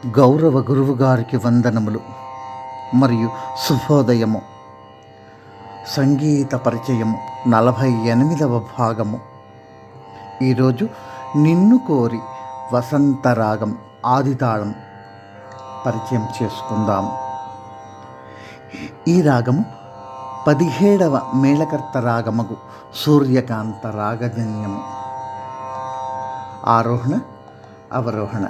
గౌరవ గురువుగారికి వందనములు మరియు శుభోదయము. సంగీత పరిచయము 48వ భాగము. ఈరోజు నిన్ను కోరి వసంతరాగం ఆదితాళం పరిచయం చేసుకుందాము. ఈ రాగము 17వ మేళకర్త రాగముగు సూర్యకాంత రాగజన్యము. ఆరోహణ అవరోహణ.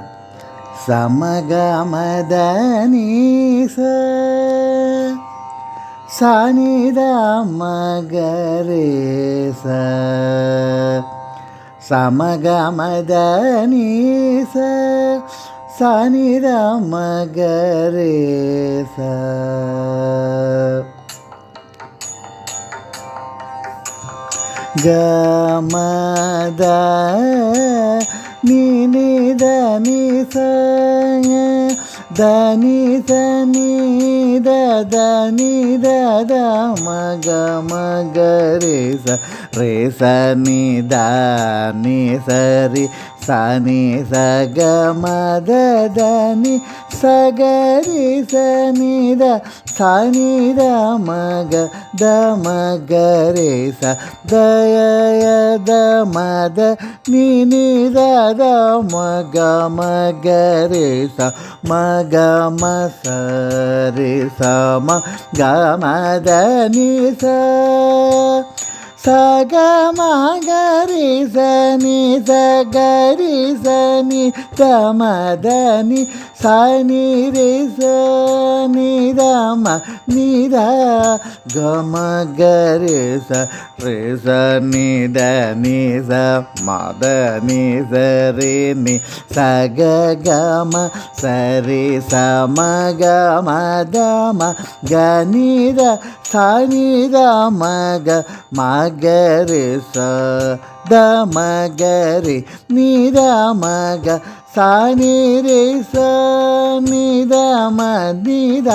సమగమదని సానిదమగరే సమగమదని సానిదమగరే గమద నిద నిస దని దని దని ద మగ మగ రే స ని ద ని సరి స ని స గ మ ద ద ని స గ రి స ని ద స ని ద మ గ ద మ గ రే స ద య య ద మ ద ని ని ద ద మ గ మ గ రే స మ గ మ స రే స మ గ మ ద ని స స గ మ గ రి స ని స గ రి స ని ద మ ద ని స ని రి స ని ద మ ని ద గ మ గ రి స రి స ని ద ని స మ ద ని స రి ని స గ గ మ స రి స మ గ మ ద మ గ ని ద స ని ద మ గ మ గ రి స ద మ గ రి ని ద మ గ స ని రి స ని ద మ ని ద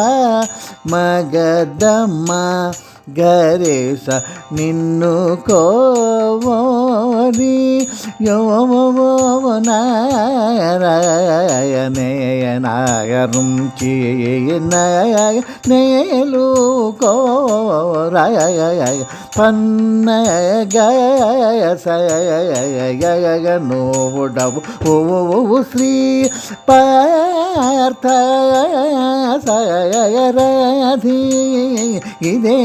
మ గ ద మ గ రి స నిన్ను కోరి యోనాయనయనాయరుం నేలు కోరాయ పన్నగయ నోడవు ఓ శ్రీ పార్థ సయరధి ఇదే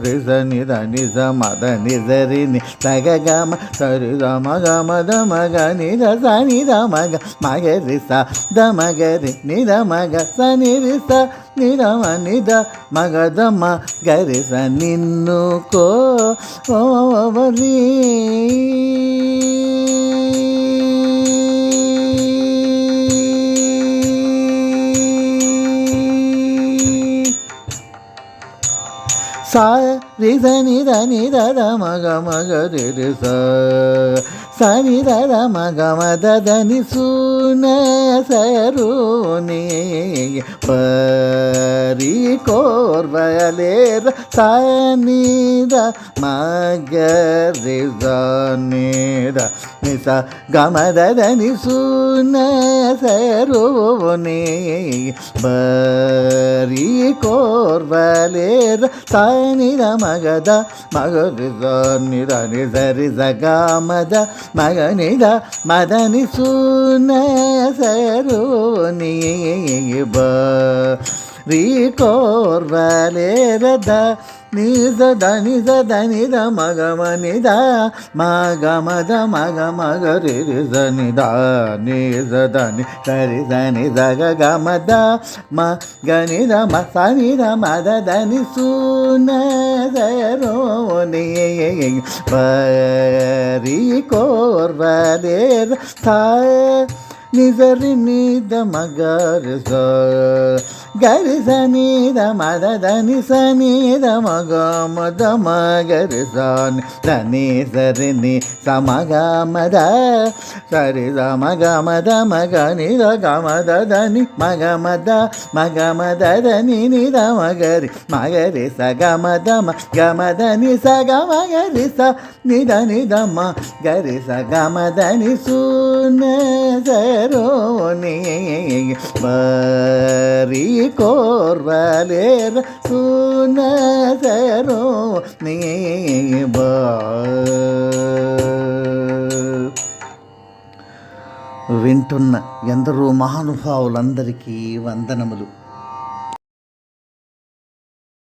రిస నిద నిజ మద నిజరి ని సగ గమ సరి గమ గమ ద మగ నిద స నిద మగ మగ రిస ద మగ రి నిద మగ స ని రిస నిద మ నిద మగ ద మ గ రిస నిన్ను కోరి సా రి స ని ద ని ద ద మగ మగ రి రి స స ని ద ద మగ మ ద ద ని సు న స రు ని పరి కోర్వలే స ని ద మగ రి స ని ద ని స గ మ ద ద ని సు న స రు ని పరి కోర్వలే స ని ద మగ ద మగ రి స ని ద ని స రి స గ మ ద మగ ని ద మ ద ని సు న స రు ని బ రి కోర్వలే ర ద ని స ద ని స ద ని ద మగ మ ని ద మగ మ ద మగ మగ రి రి స ని ద ని స ద ని స రి స ని స గ గ మ ద మ గ ని ద మ స ని ద మ ద ద ని సు న స రు ని ప రి కోర్వలే ర స ని స రి ని ద మ గ రి స గరి సనీద మదని సనీద మగ మద మగరి సని ధని సరిని సమగ మద సరి మగ మద మగ నిద గమద ధని మగ మద ధని నిద మగరి మగరి స గమద గమదని స గమగరి స నిద నిద మ గరి స గమదని సూన సరోని బరి కోర్వలేర సూన సరో నీ వింటున్న ఎందరో మహానుభావులందరికీ వందనములు.